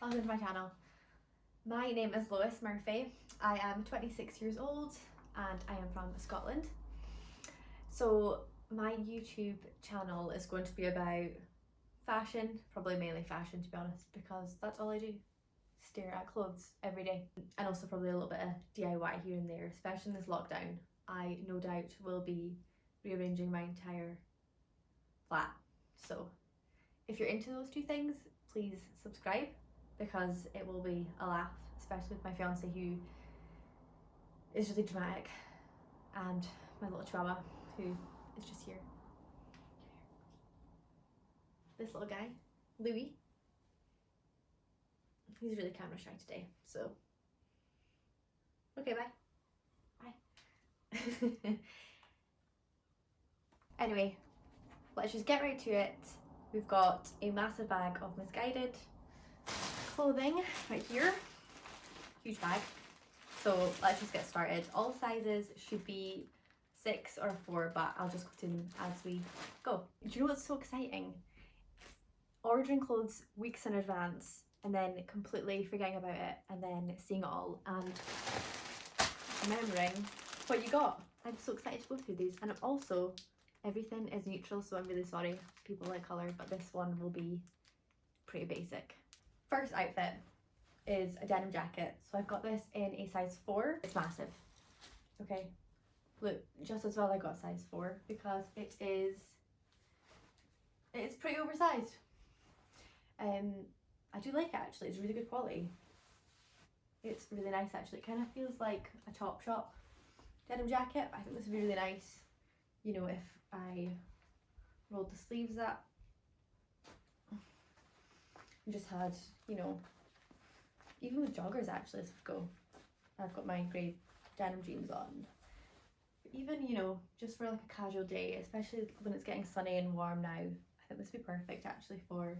welcome to my channel. My name is Lois Murphy. I am 26 years old and I am from Scotland. So my YouTube channel is going to be about fashion, probably mainly fashion to be honest, because that's all I do. Stare at clothes every day, and also probably a little bit of DIY here and there, especially in this lockdown. I no doubt will be rearranging my entire flat. So if you're into those two things, please subscribe because it will be a laugh, especially with my fiance who is really dramatic, and my little chihuahua who is just here. This little guy, Louis, he's really camera shy today, so okay, bye. Anyway, let's just get right to it. We've got a massive bag of Missguided clothing right here, huge bag. So let's just get started. All sizes should be 6 or 4, but I'll just put in as we go. Do you know what's so exciting? Ordering clothes weeks in advance and then completely forgetting about it and then seeing it all and remembering what you got. I'm so excited to go through these, and also everything is neutral, so I'm really sorry if people like colour, but this one will be pretty basic. First outfit is a denim jacket. So I've got this in a size 4. It's massive. Okay, look, just as well I got size 4 because it's pretty oversized. I do like it actually, it's really good quality. It's really nice actually. It kind of feels like a Topshop denim jacket. I think this would be really nice, you know, if I rolled the sleeves up and just had, you know, even with joggers actually, this would go. I've got my grey denim jeans on. But even, you know, just for like a casual day, especially when it's getting sunny and warm now, I think this would be perfect actually for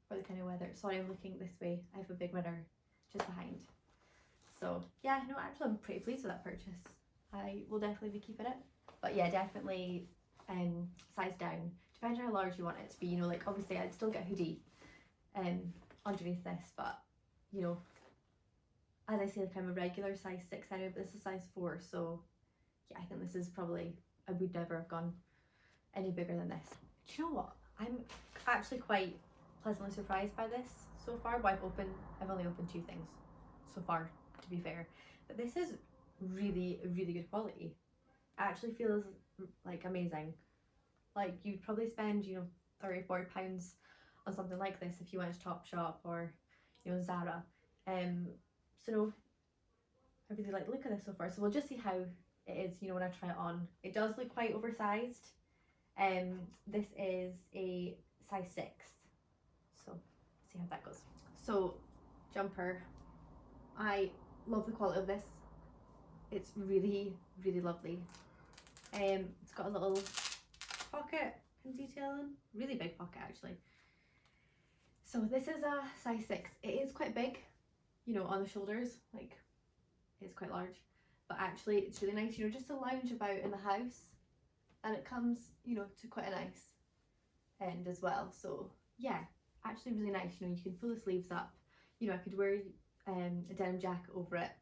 the kind of weather. Sorry, I'm looking this way. I have a big mirror just behind. So yeah, no, actually I'm pretty pleased with that purchase. I will definitely be keeping it. But yeah, definitely size down. Depends on how large you want it to be, you know, like obviously I'd still get hoodie underneath this, but you know, as I say, like I'm a regular size 6 anyway, but this is size 4, so yeah, I think this is probably, I would never have gone any bigger than this. Do you know what? I'm actually quite pleasantly surprised by this so far. Well, I've only opened 2 things so far, to be fair, but this is really good quality. It actually feels like amazing. Like you'd probably spend, you know, £30 or £40 on something like this if you went to Topshop or, you know, Zara. So no, I really like the look of this so far. So we'll just see how it is, you know, when I try it on. It does look quite oversized. This is a size 6, so let's see how that goes. So jumper, I love the quality of this. It's really lovely. It's got a little pocket and detailing, really big pocket actually. So this is a size 6. It is quite big, you know, on the shoulders, like it's quite large, but actually it's really nice, you know, just to lounge about in the house, and it comes, you know, to quite a nice end as well. So yeah, actually really nice, you know, you can pull the sleeves up, you know, I could wear a denim jacket over it.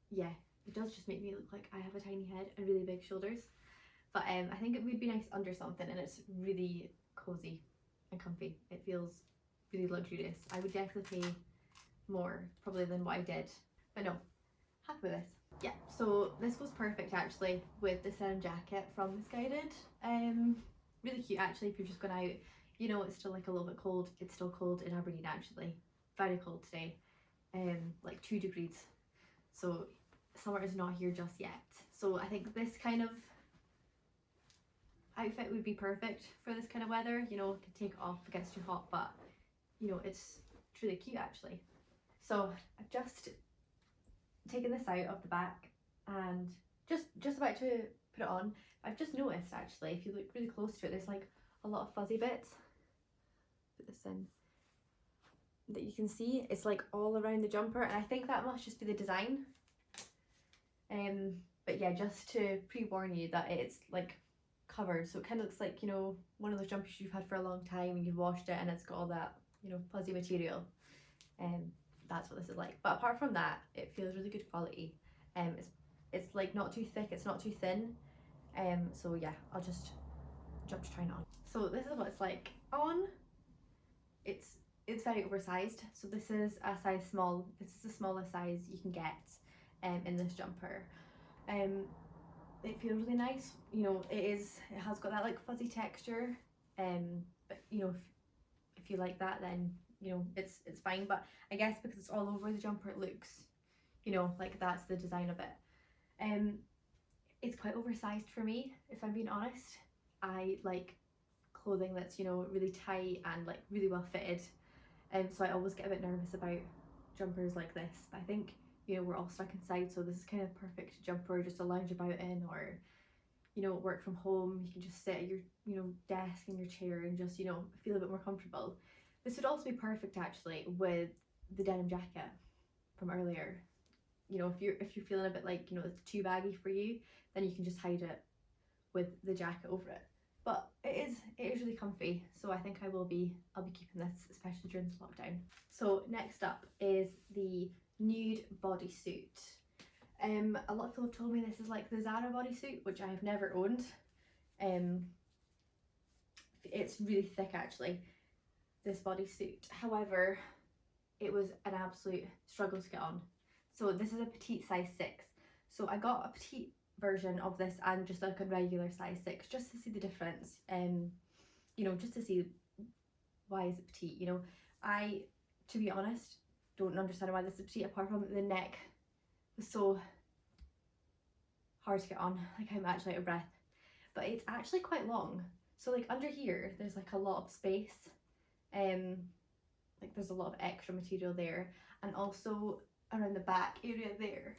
Yeah, it does just make me look like I have a tiny head and really big shoulders, but I think it would be nice under something, and it's really cozy and comfy. It feels really luxurious. I would definitely pay more probably than what I did, but no, happy with this. Yeah, so this goes perfect actually with the denim jacket from Missguided. Really cute actually if you're just going out, you know, it's still like a little bit cold. It's still cold in Aberdeen actually, very cold today, like 2 degrees. So summer is not here just yet. So I think this kind of outfit would be perfect for this kind of weather. You know, can take it off if it gets too hot, but you know, it's truly cute actually. So I've just taken this out of the back and just about to put it on. I've just noticed actually, if you look really close to it, there's like a lot of fuzzy bits. Put this in. That you can see, it's like all around the jumper, and I think that must just be the design. But yeah, just to pre-warn you that it's like covered, so it kind of looks like, you know, one of those jumpers you've had for a long time and you've washed it and it's got all that you know, fuzzy material. That's what this is like. But apart from that, it feels really good quality. It's like not too thick, it's not too thin. So yeah, I'll just jump to trying it on. So this is what it's like on. It's very oversized. So this is a size small. This is the smallest size you can get in this jumper. It feels really nice. You know, it has got that like fuzzy texture. But you know, if you like that, then you know it's fine. But I guess because it's all over the jumper, it looks, you know, like that's the design of it. It's quite oversized for me, if I'm being honest. I like clothing that's, you know, really tight and like really well fitted. So I always get a bit nervous about jumpers like this. But I think, you know, we're all stuck inside, so this is kind of perfect jumper just to lounge about in, or, you know, work from home. You can just sit at your, you know, desk in your chair and just, you know, feel a bit more comfortable. This would also be perfect actually with the denim jacket from earlier. You know, if you're feeling a bit like, you know, it's too baggy for you, then you can just hide it with the jacket over it. But it is really comfy, so I think I'll be keeping this, especially during this lockdown. So next up is the Nude bodysuit. A lot of people have told me this is like the Zara bodysuit, which I have never owned. It's really thick actually, this bodysuit. However, it was an absolute struggle to get on. So this is a petite size 6. So I got a petite version of this and just like a regular size 6, just to see the difference. You know, just to see why is it petite. You know, I, to be honest, don't understand why this is petite, apart from the neck was so hard to get on. Like, I'm actually out of breath. But it's actually quite long. So like under here, there's like a lot of space. Like there's a lot of extra material there, and also around the back area there.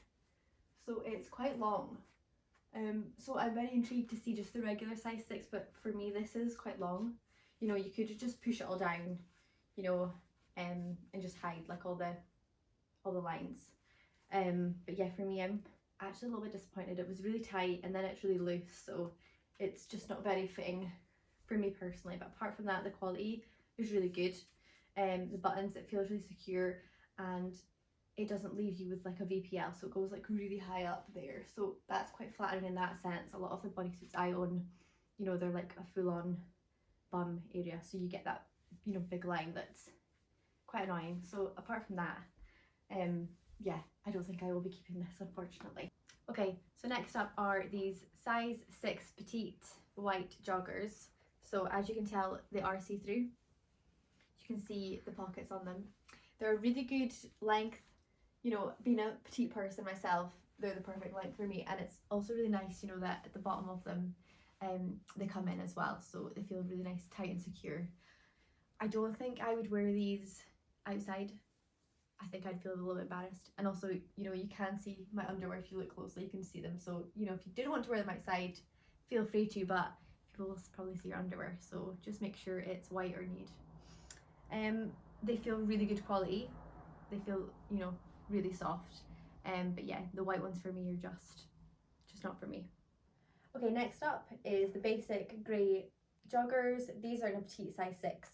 So it's quite long. So I'm very intrigued to see just the regular size 6, but for me this is quite long. You know, you could just push it all down, you know, and just hide like all the lines. But yeah, for me, I'm actually a little bit disappointed. It was really tight and then it's really loose, so it's just not very fitting for me personally. But apart from that, the quality is really good. The buttons, it feels really secure, and it doesn't leave you with like a VPL, so it goes like really high up there, so that's quite flattering in that sense. A lot of the bodysuits I own, you know, they're like a full-on bum area, so you get that, you know, big line that's quite annoying. So apart from that, yeah, I don't think I will be keeping this, unfortunately. Okay, so next up are these size 6 petite white joggers. So as you can tell, they are see-through. You can see the pockets on them. They're a really good length. You know, being a petite person myself, they're the perfect length for me, and it's also really nice, you know, that at the bottom of them they come in as well, so they feel really nice, tight and secure. I don't think I would wear these outside. I think I'd feel a little bit embarrassed, and also, you know, you can see my underwear. If you look closely, you can see them, so, you know, if you did want to wear them outside, feel free to, but people will probably see your underwear, so just make sure it's white or nude. They feel really good quality. They feel, you know, really soft. But yeah, the white ones for me are just not for me. Okay, next up is the basic grey joggers. These are in a petite size 6.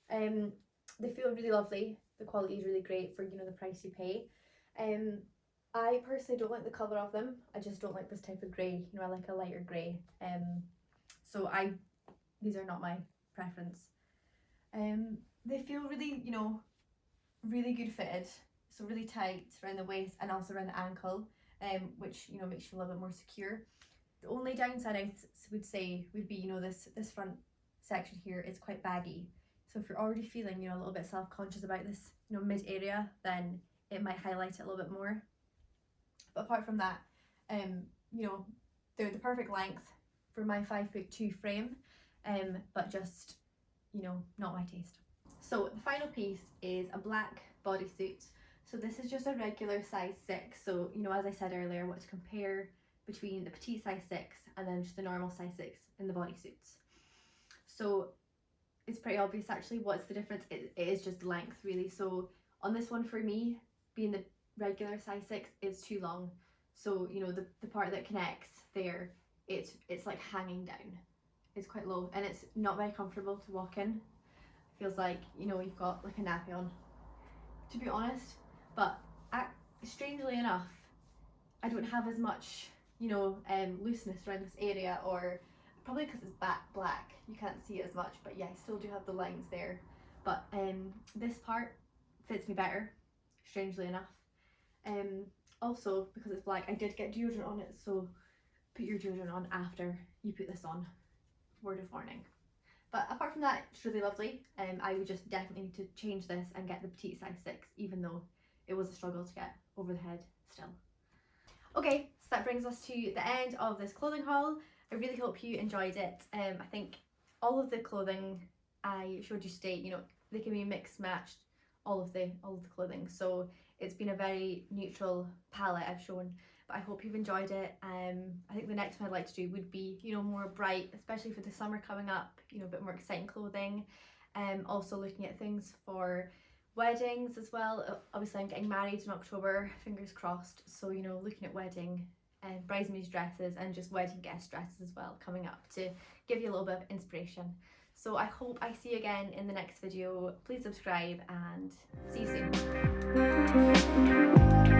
They feel really lovely. The quality is really great for, you know, the price you pay. I personally don't like the colour of them. I just don't like this type of grey. You know, I like a lighter grey. So these are not my preference. They feel really, you know, really good fitted. So really tight around the waist and also around the ankle, which, you know, makes you feel a little bit more secure. The only downside I would say would be, you know, this front section here is quite baggy. So if you're already feeling, you know, a little bit self-conscious about this, you know, mid area, then it might highlight it a little bit more. But apart from that, you know, they're the perfect length for my 5'2" frame, but just, you know, not my taste. So the final piece is a black bodysuit. So this is just a regular size 6. So, you know, as I said earlier, I want to compare between the petite size 6 and then just the normal size 6 in the bodysuits. So it's pretty obvious actually what's the difference. It is just length really. So on this one, for me, being the regular size 6 is too long. So, you know, the part that connects there, it's like hanging down. It's quite low and it's not very comfortable to walk in. feels like, you know, you've got like a nappy on, to be honest. But strangely enough, I don't have as much, you know, looseness around this area, or probably because it's black, you can't see it as much, but yeah, I still do have the lines there. But this part fits me better, strangely enough. Also, because it's black, I did get deodorant on it, so put your deodorant on after you put this on, word of warning. But apart from that, it's really lovely. I would just definitely need to change this and get the petite size 6, even though it was a struggle to get over the head still. Okay, so that brings us to the end of this clothing haul. I really hope you enjoyed it. I think all of the clothing I showed you today, you know, they can be mixed matched, all of the clothing. So it's been a very neutral palette I've shown, but I hope you've enjoyed it. I think the next one I'd like to do would be, you know, more bright, especially for the summer coming up, you know, a bit more exciting clothing. Also looking at things for weddings as well. Obviously I'm getting married in October, fingers crossed, so you know, looking at wedding and bridesmaids dresses and just wedding guest dresses as well coming up to give you a little bit of inspiration. So I hope I see you again in the next video. Please subscribe and see you soon.